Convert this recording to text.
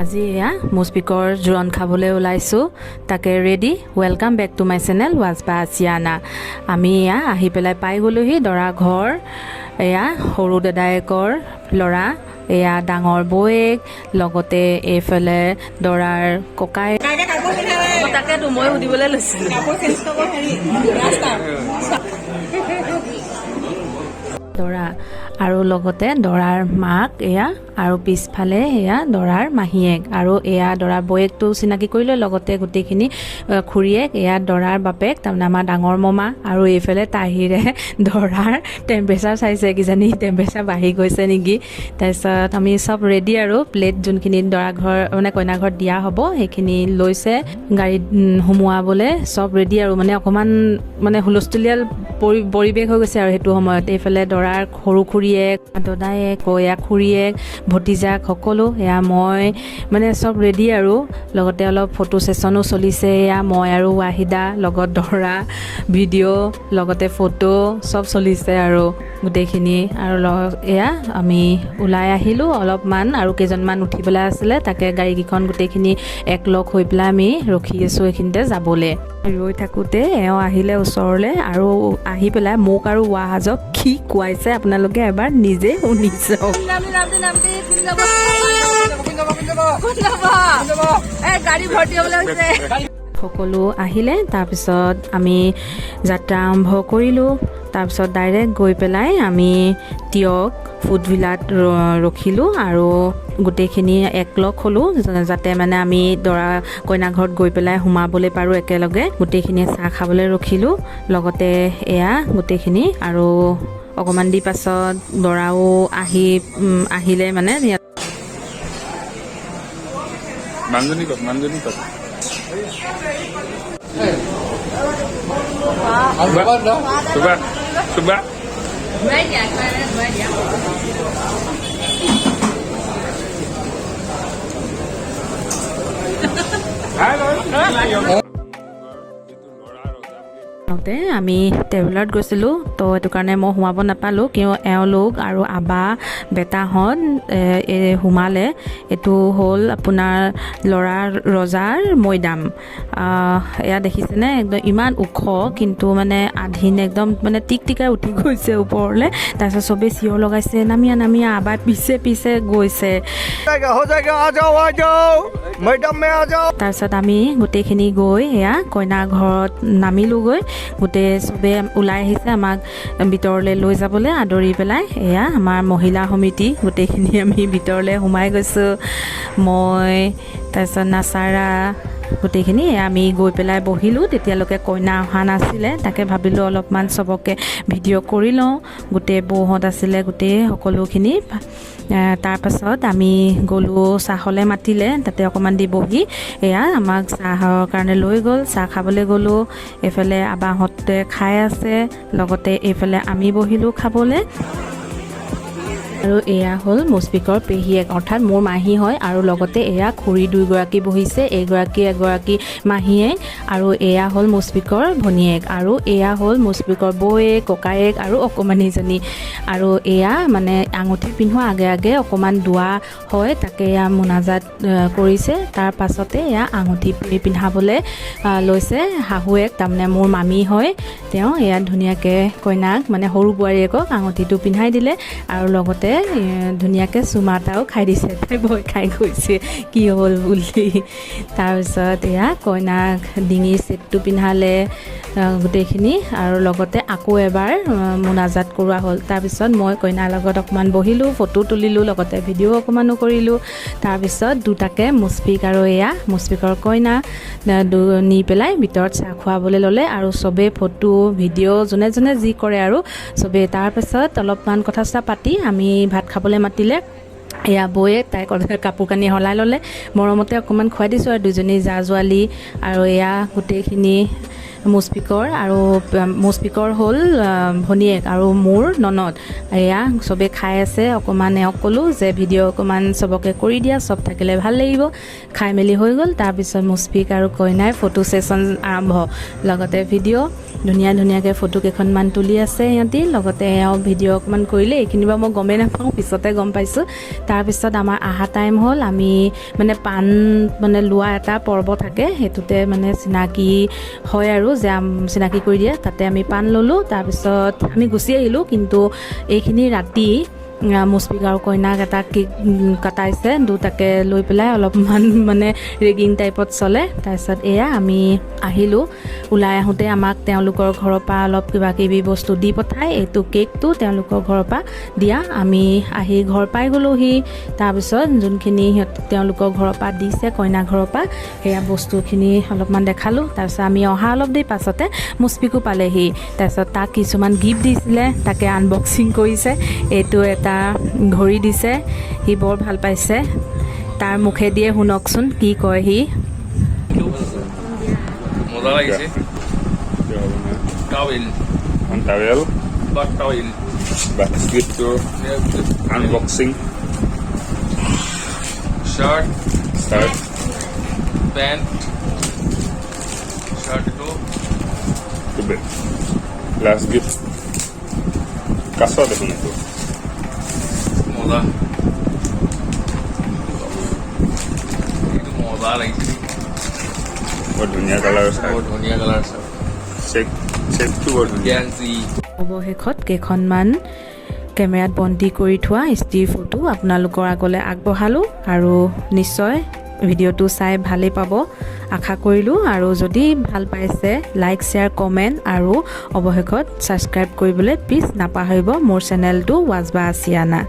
আজি এয়া মুস্পিকৰ জোৰণ খাবলৈ ওলাইছোঁ তাকে ready welcome back to my channel ৱাজ বা চিয়ানা আমি এয়া আহি পেলাই পাই গ'লোহি দৰা ঘৰ এয়া সৰু দাদায়েকৰ ল'ৰা এয়া ডাঙৰ বৌয়েক লগতে এইফালে দৰাৰ ককাই তাকেতো মই সুধিবলৈ লৈছিলোঁ দৰা আৰু লগতে দৰাৰ মাক এয়া আৰু পিছফালে এয়া দৰাৰ মাহীয়েক আৰু এয়া দৰাৰ বৌয়েকটো চিনাকি কৰিলে লগতে গোটেইখিনি খুৰীয়েক এয়া দৰাৰ বাপেক তাৰমানে আমাৰ ডাঙৰ মমা আৰু এইফালে তাহিৰে দৰাৰ টেম্পাৰেচাৰ চাইছে কিজানি টেম্পাৰেচাৰ বাঢ়ি গৈছে নেকি তাৰপিছত আমি চব ৰেডি আৰু প্লেট যোনখিনি দৰা ঘৰ মানে কইনা ঘৰত দিয়া হ'ব সেইখিনি লৈছে গাড়ীত সোমোৱাবলৈ চব ৰেডি আৰু মানে অকণমান মানে হুলস্থুলীয়া পৰিৱেশ হৈ গৈছে আৰু সেইটো সময়ত এইফালে দৰাৰ সৰু খুৰীয়েক দদায়েক এয়া খুৰীয়েক ভতিজাক সকলো এয়া মই মানে চব ৰেডি আৰু লগতে অলপ ফটো ছেশ্যনো চলিছে এয়া মই আৰু ৱাহিদা লগত দৰা ভিডিঅ' লগতে ফটো চব চলিছে আৰু গোটেইখিনি আৰু এয়া আমি ওলাই আহিলোঁ অলপমান আৰু কেইজনমান উঠিবলৈ আছিলে তাকে গাড়ীকেইখন গোটেইখিনি একলগ হৈ পেলাই আমি ৰখি আছোঁ এইখিনিতে যাবলৈ ৰৈ থাকোঁতে এওঁ আহিলে ওচৰলৈ আৰু আহি পেলাই মোক আৰু ৱাহাজক কি কোৱাইছে আপোনালোকে এবাৰ নিজে শুনি চাওক সকলো আহিলে তাৰপিছত আমি যাত্ৰা আৰম্ভ কৰিলোঁ তাৰপিছত ডাইৰেক্ট গৈ পেলাই আমি টিয়ক ফুডভিলাত ৰখিলোঁ আৰু গোটেইখিনি একলগ হ'লোঁ যাতে মানে আমি দৰা কইনা ঘৰত গৈ পেলাই সোমাবলৈ পাৰোঁ একেলগে গোটেইখিনিয়ে চাহ খাবলৈ ৰখিলোঁ লগতে এয়া গোটেইখিনি আৰু অকণমান দি পাছত দৰাও আহিলে মানে আমি ট্ৰেভেলাৰত গৈছিলোঁ তো সেইটো কাৰণে মই সোমাব নাপালোঁ কিয় এওঁলোক আৰু আবা বেটাহঁত সোমালে এইটো হ'ল আপোনাৰ ল'ৰাৰ ৰজাৰ মৈদাম এয়া দেখিছেনে একদম ইমান ওখ কিন্তু মানে আধীন একদম মানে টিকটিকাই উঠি গৈছে ওপৰলৈ তাৰপিছত চবেই চিঞৰ লগাইছে নামিয়া আবাৰ পিছে গৈছে তাৰপিছত আমি গোটেইখিনি গৈ এয়া কইনা ঘৰত নামিলোঁগৈ গোটেই চবে ওলাই আহিছে আমাক ভিতৰলৈ লৈ যাবলৈ আদৰি পেলাই এয়া আমাৰ মহিলা সমিতি গোটেইখিনি আমি ভিতৰলৈ সোমাই গৈছোঁ মই তাৰপিছত নাচাৰা গোটেইখিনি আমি গৈ পেলাই বহিলোঁ তেতিয়ালৈকে কইনা অহা নাছিলে তাকে ভাবিলোঁ অলপমান চবকে ভিডিঅ' কৰি লওঁ গোটেই বৌহঁত আছিলে গোটেই সকলোখিনি তাৰপাছত আমি গ'লোঁ চাহলৈ মাতিলে তাতে অকণমান দি বহি এয়া আমাক চাহৰ কাৰণে লৈ গ'ল চাহ খাবলৈ গ'লোঁ এইফালে আবাহঁতে খাই আছে লগতে এইফালে আমি বহিলোঁ খাবলৈ আৰু এয়া হ'ল মুস্পিকৰ পেহীয়েক অৰ্থাৎ মোৰ মাহী হয় আৰু লগতে এয়া খুৰী দুইগৰাকী বহিছে এগৰাকী মাহীয়েক আৰু এয়া হ'ল মুস্পিকৰ ভনীয়েক আৰু এয়া হ'ল মুস্পিকৰ বৌয়েক ককায়েক আৰু অকণমানিজনী আৰু এয়া মানে আঙুঠি পিন্ধোৱা আগে অকণমান দোৱা হয় তাকে এয়া মোনাজাত কৰিছে তাৰ পাছতে এয়া আঙুঠি পিন্ধাবলৈ লৈছে শাহুৱেক তাৰমানে মোৰ মামী হয় তেওঁ এয়া ধুনীয়াকৈ কইনাক মানে সৰু বোৱাৰীয়েকক আঙুঠিটো পিন্ধাই দিলে আৰু লগতে ধুনীয়াকৈ চুমা এটাও খাই দিছে তাই ভয় খাই গৈছে কি হ'ল বুলি তাৰপিছত এয়া কইনাক ডিঙিৰ ছেটটো পিন্ধালে গোটেইখিনি আৰু লগতে আকৌ এবাৰ মোনাজাত কৰোৱা হ'ল তাৰপিছত মই কইনাৰ লগত অকণমান বহিলোঁ ফটো তুলিলোঁ লগতে ভিডিঅ' অকণমানো কৰিলোঁ তাৰপিছত দুটাকৈ মুস্পিক আৰু এয়া মুস্পিকৰ কইনা নি পেলাই ভিতৰত চাহ খুৱাবলৈ ল'লে আৰু চবেই ফটো ভিডিঅ' যোনে যি কৰে আৰু চবেই তাৰপিছত অলপমান কথা চথা পাতি আমি ভাত খাবলৈ মাতিলে এয়া বৌয়ে তাই কাপোৰ কানি সলাই ল'লে মৰমতে অকণমান খুৱাই দিছোঁ আৰু দুজনী জা জোৱালি আৰু এয়া গোটেইখিনি মুস্পিকৰ আৰু মুস্পিকৰ হ'ল ভনীয়েক আৰু মোৰ ননদ এয়া চবে খাই আছে অকণমান এওক ক'লোঁ যে ভিডিঅ' অকণমান চবকে কৰি দিয়া চব থাকিলে ভাল লাগিব খাই মেলি হৈ গ'ল তাৰপিছত মুস্পিক আৰু কইনাই ফটো ছেশ্যন আৰম্ভ লগতে ভিডিঅ' ধুনীয়াকৈ ফটো কেইখনমান তুলি আছে সিহঁতি লগতে এওঁ ভিডিঅ' অকণমান কৰিলে এইখিনি বাৰু মই গমেই নাপাওঁ পিছতে গম পাইছোঁ তাৰপিছত আমাৰ আহা টাইম হ'ল আমি মানে পাণ মানে লোৱা এটা পৰ্ব থাকে সেইটোতে মানে চিনাকি হয় আৰু যে চিনাকি কৰি দিয়ে তাতে আমি পাণ ল'লোঁ তাৰপিছত আমি গুচি আহিলোঁ কিন্তু এইখিনি ৰাতি মুস্পিক আৰু কইনাক এটা কেক কাটাইছে দুটাকে লৈ পেলাই অলপমান মানে ৰেগিং টাইপত চলে তাৰপিছত এয়া আমি আহিলোঁ ওলাই আহোঁতে আমাক তেওঁলোকৰ ঘৰৰ পৰা অলপ কিবাকিবি বস্তু দি পঠায় এইটো কেকটো তেওঁলোকৰ ঘৰৰ পৰা দিয়া আমি আহি ঘৰ পাই গ'লোহি তাৰপিছত যোনখিনি তেওঁলোকৰ ঘৰৰ পৰা দিছে কইনা ঘৰৰ পৰা সেয়া বস্তুখিনি অলপমান দেখালোঁ তাৰপিছত আমি অহা অলপ দেৰি পাছতে মুস্পিকো পালেহি তাৰপিছত তাক কিছুমান গিফ্ট দিছিলে তাকে আনবক্সিং কৰিছে এইটো এটা ঘড়ী দিছে সি বৰ ভাল পাইছে তাৰ মুখে দিয়ে শুনকচোন কি কয় সি মজা লাগিছে টাৱেল বাস্কেটটো unboxing shirt pant shirt last gift কাছ দেখোন এইটো মজা এইটো মজা লাগিছে বৰ ধুনীয়া কালাৰ আছে বৰ ধুনীয়া কালাৰ আছে চেকটো বৰ ধুনীয়া গেঞ্জি অৱশেষত কেইখনমান কেমেৰাত বন্দী কৰি থোৱা স্থিৰ ফটো আপোনালোকৰ আগলৈ আগবঢ়ালোঁ আৰু নিশ্চয় ভিডিঅ'টো চাই ভালেই পাব আশা কৰিলোঁ আৰু যদি ভাল পাইছে লাইক শ্বেয়াৰ কমেণ্ট আৰু অৱশেষত ছাবস্ক্ৰাইব কৰিবলৈ প্লিজ নাপাহৰিব মোৰ চেনেলটো ৱাজবা আছিয়ানা